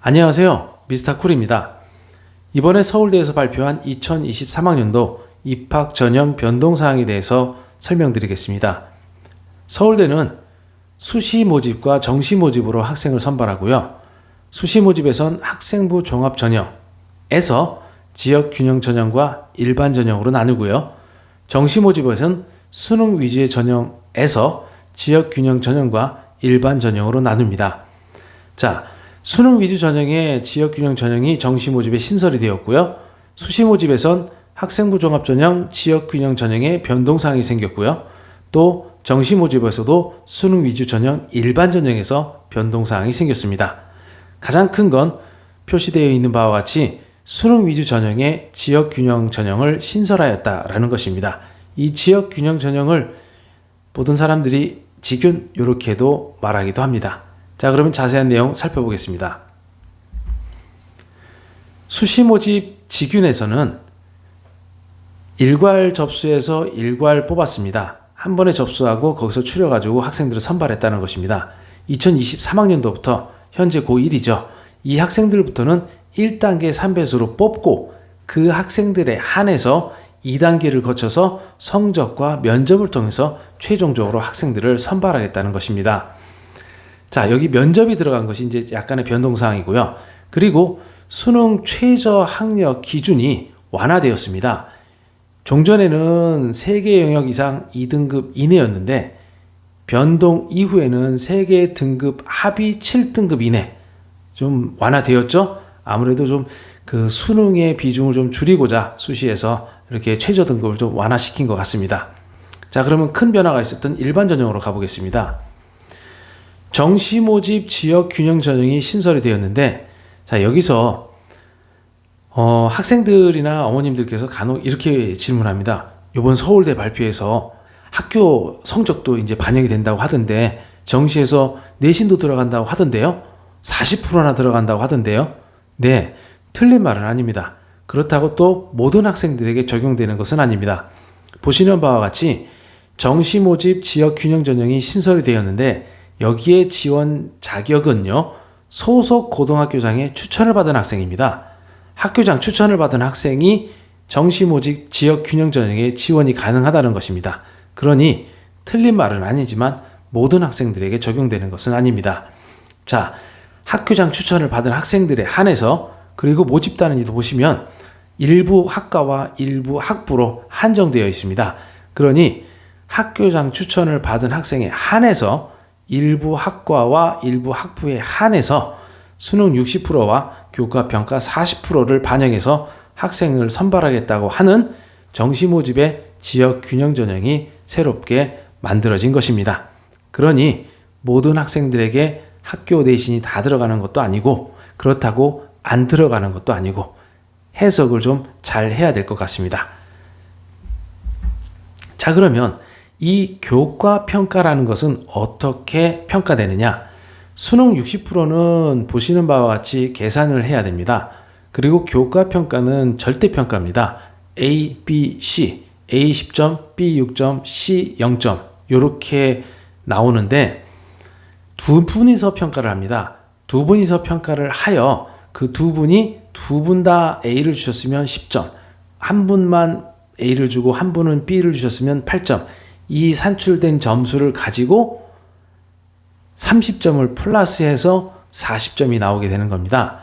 안녕하세요. 미스터쿨입니다. 이번에 서울대에서 발표한 2023학년도 입학 전형 변동사항에 대해서 설명드리겠습니다. 서울대는 수시 모집과 정시 모집으로 학생을 선발하고요. 수시 모집에선 학생부 종합 전형에서 지역 균형 전형과 일반 전형으로 나누고요. 정시 모집에선 수능 위주의 전형에서 지역 균형 전형과 일반 전형으로 나눕니다. 자, 수능 위주 전형의 지역 균형 전형이 정시 모집에 신설이 되었고요. 수시 모집에선 학생부 종합 전형, 지역 균형 전형의 변동사항이 생겼고요. 또 정시 모집에서도 수능 위주 전형, 일반 전형에서 변동사항이 생겼습니다. 가장 큰 건 표시되어 있는 바와 같이 수능 위주 전형의 지역 균형 전형을 신설하였다라는 것입니다. 이 지역 균형 전형을 모든 사람들이 직균 이렇게도 말하기도 합니다. 자, 그러면 자세한 내용 살펴보겠습니다. 수시 모집 직균에서는 일괄 접수해서 일괄 뽑았습니다. 한 번에 접수하고 거기서 추려가지고 학생들을 선발했다는 것입니다. 2023학년도부터 현재 고1이죠. 이 학생들부터는 1단계 3배수로 뽑고 그 학생들에 한해서 2단계를 거쳐서 성적과 면접을 통해서 최종적으로 학생들을 선발하겠다는 것입니다. 자, 여기 면접이 들어간 것이 이제 약간의 변동사항이고요. 그리고 수능 최저 학력 기준이 완화되었습니다. 종전에는 3개 영역 이상 2등급 이내였는데 변동 이후에는 3개 등급 합이 7등급 이내 좀 완화되었죠. 아무래도 좀 그 수능의 비중을 좀 줄이고자 수시에서 이렇게 최저 등급을 좀 완화시킨 것 같습니다. 자, 그러면 큰 변화가 있었던 일반 전형으로 가보겠습니다. 정시 모집 지역 균형 전형이 신설이 되었는데, 자, 여기서 학생들이나 어머님들께서 간혹 이렇게 질문합니다. 이번 서울대 발표에서 학교 성적도 이제 반영이 된다고 하던데 정시에서 내신도 들어간다고 하던데요? 40%나 들어간다고 하던데요? 네, 틀린 말은 아닙니다. 그렇다고 또 모든 학생들에게 적용되는 것은 아닙니다. 보시는 바와 같이 정시 모집 지역 균형 전형이 신설이 되었는데 여기에 지원 자격은요, 소속 고등학교장의 추천을 받은 학생입니다. 학교장 추천을 받은 학생이 정시 모집 지역 균형 전형에 지원이 가능하다는 것입니다. 그러니 틀린 말은 아니지만 모든 학생들에게 적용되는 것은 아닙니다. 자, 학교장 추천을 받은 학생들에 한해서 그리고 모집 단위도 보시면 일부 학과와 일부 학부로 한정되어 있습니다. 그러니 학교장 추천을 받은 학생에 한해서 일부 학과와 일부 학부에 한해서 수능 60%와 교과평가 40%를 반영해서 학생을 선발하겠다고 하는 정시 모집의 지역 균형 전형이 새롭게 만들어진 것입니다. 그러니 모든 학생들에게 학교 내신이 다 들어가는 것도 아니고 그렇다고 안 들어가는 것도 아니고 해석을 좀 잘 해야 될 것 같습니다. 자, 그러면 이 교과평가라는 것은 어떻게 평가되느냐? 수능 60%는 보시는 바와 같이 계산을 해야 됩니다. 그리고 교과평가는 절대평가입니다. A, B, C, A 10점, B 6점, C 0점 이렇게 나오는데 두 분이서 평가를 합니다. 두 분이서 평가를 하여 그 두 분이 두 분 다 A를 주셨으면 10점, 한 분만 A를 주고 한 분은 B를 주셨으면 8점, 이 산출된 점수를 가지고 30점을 플러스해서 40점이 나오게 되는 겁니다.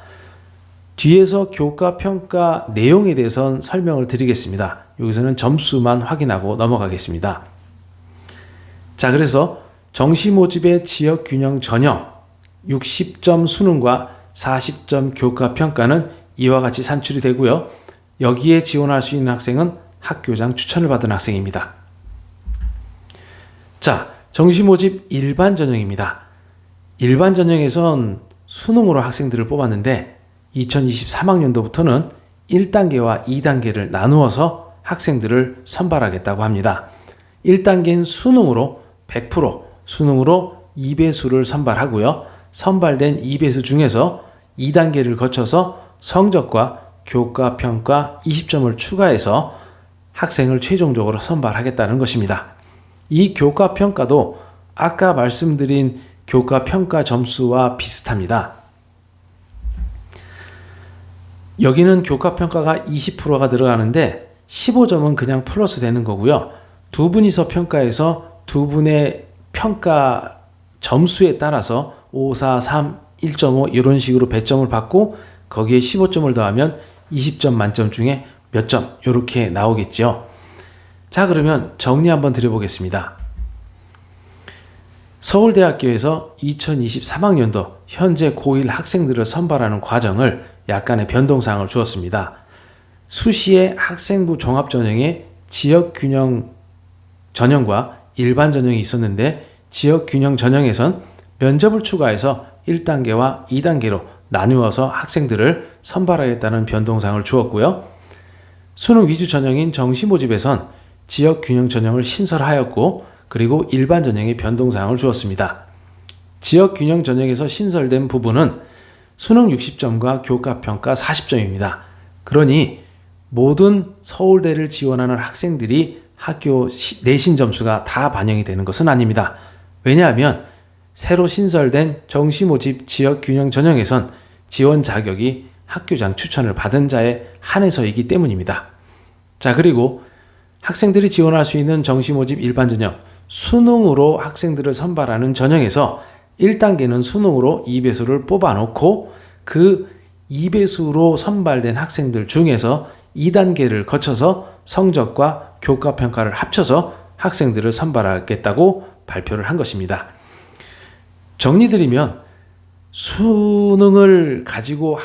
뒤에서 교과평가 내용에 대해서는 설명을 드리겠습니다. 여기서는 점수만 확인하고 넘어가겠습니다. 자, 그래서 정시 모집의 지역 균형 전형 60점 수능과 40점 교과평가는 이와 같이 산출이 되고요. 여기에 지원할 수 있는 학생은 학교장 추천을 받은 학생입니다. 자, 정시 모집 일반 전형입니다. 일반 전형에선 수능으로 학생들을 뽑았는데 2023학년도부터는 1단계와 2단계를 나누어서 학생들을 선발하겠다고 합니다. 1단계는 수능으로 100%, 수능으로 2배수를 선발하고요. 선발된 2배수 중에서 2단계를 거쳐서 성적과 교과평가 20점을 추가해서 학생을 최종적으로 선발하겠다는 것입니다. 이 교과평가도 아까 말씀드린 교과평가 점수와 비슷합니다. 여기는 교과평가가 20%가 들어가는데 15점은 그냥 플러스 되는 거고요. 두 분이서 평가해서 두 분의 평가 점수에 따라서 5, 4, 3, 1.5 이런 식으로 배점을 받고 거기에 15점을 더하면 20점 만점 중에 몇 점 이렇게 나오겠죠. 자, 그러면 정리 한번 드려보겠습니다. 서울대학교에서 2023학년도 현재 고1 학생들을 선발하는 과정을 약간의 변동사항을 주었습니다. 수시의 학생부 종합전형에 지역균형 전형과 일반 전형이 있었는데 지역균형 전형에선 면접을 추가해서 1단계와 2단계로 나누어서 학생들을 선발하겠다는 변동사항을 주었고요. 수능 위주 전형인 정시 모집에선 지역균형 전형을 신설하였고 그리고 일반 전형에 변동사항을 주었습니다. 지역균형 전형에서 신설된 부분은 수능 60점과 교과평가 40점입니다. 그러니 모든 서울대를 지원하는 학생들이 학교 내신 점수가 다 반영이 되는 것은 아닙니다. 왜냐하면 새로 신설된 정시모집 지역균형 전형에선 지원 자격이 학교장 추천을 받은 자에 한해서이기 때문입니다. 자, 그리고 학생들이 지원할 수 있는 정시모집 일반 전형, 수능으로 학생들을 선발하는 전형에서 1단계는 수능으로 2배수를 뽑아놓고 그 2배수로 선발된 학생들 중에서 2단계를 거쳐서 성적과 교과평가를 합쳐서 학생들을 선발하겠다고 발표를 한 것입니다. 정리드리면 수능을 가지고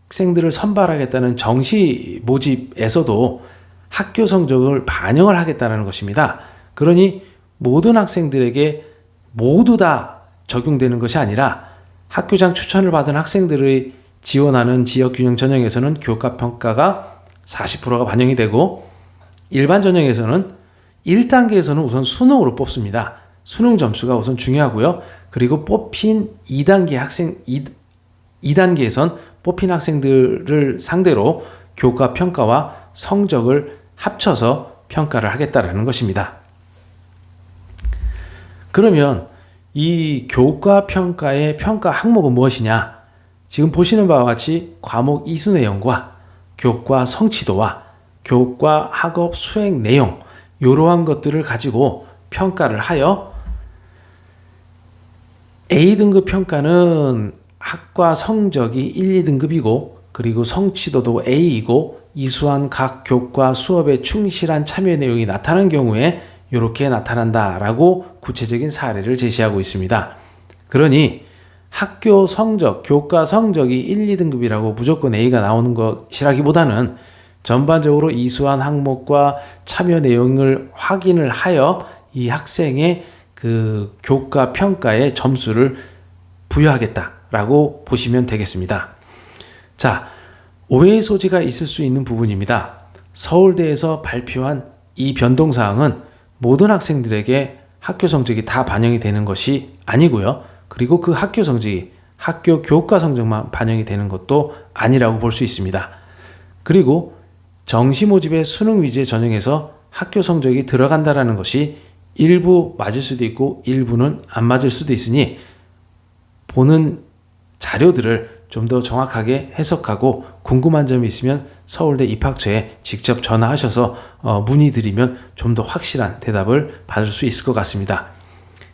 학생들을 선발하겠다는 정시 모집에서도 학교 성적을 반영을 하겠다는 것입니다. 그러니 모든 학생들에게 모두 다 적용되는 것이 아니라 학교장 추천을 받은 학생들의 지원하는 지역균형 전형에서는 교과평가가 40%가 반영이 되고 일반 전형에서는 1단계에서는 우선 수능으로 뽑습니다. 수능 점수가 우선 중요하고요. 그리고 뽑힌 2단계에선 뽑힌 학생들을 상대로 교과평가와 성적을 합쳐서 평가를 하겠다라는 것입니다. 그러면 이 교과평가의 평가 항목은 무엇이냐? 지금 보시는 바와 같이 과목 이수 내용과 교과 성취도와 교과 학업 수행 내용 이러한 것들을 가지고 평가를 하여 A등급 평가는 학과 성적이 1, 2등급이고 그리고 성취도도 A이고 이수한 각 교과 수업에 충실한 참여 내용이 나타난 경우에 이렇게 나타난다라고 구체적인 사례를 제시하고 있습니다. 그러니 학교 성적, 교과 성적이 1, 2등급이라고 무조건 A가 나오는 것이라기보다는 전반적으로 이수한 항목과 참여 내용을 확인을 하여 이 학생의 그 교과 평가의 점수를 부여하겠다라고 보시면 되겠습니다. 자, 오해의 소지가 있을 수 있는 부분입니다. 서울대에서 발표한 이 변동사항은 모든 학생들에게 학교 성적이 다 반영이 되는 것이 아니고요. 그리고 그 학교 성적이 학교 교과 성적만 반영이 되는 것도 아니라고 볼 수 있습니다. 그리고 정시 모집의 수능 위주의 전형에서 학교 성적이 들어간다라는 것이 일부 맞을 수도 있고 일부는 안 맞을 수도 있으니 보는 자료들을 좀 더 정확하게 해석하고 궁금한 점이 있으면 서울대 입학처에 직접 전화하셔서 문의드리면 좀 더 확실한 대답을 받을 수 있을 것 같습니다.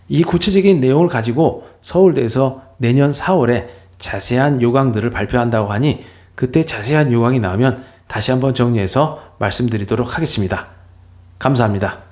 이 구체적인 내용을 가지고 서울대에서 내년 4월에 자세한 요강들을 발표한다고 하니 그때 자세한 요강이 나오면 다시 한번 정리해서 말씀드리도록 하겠습니다. 감사합니다.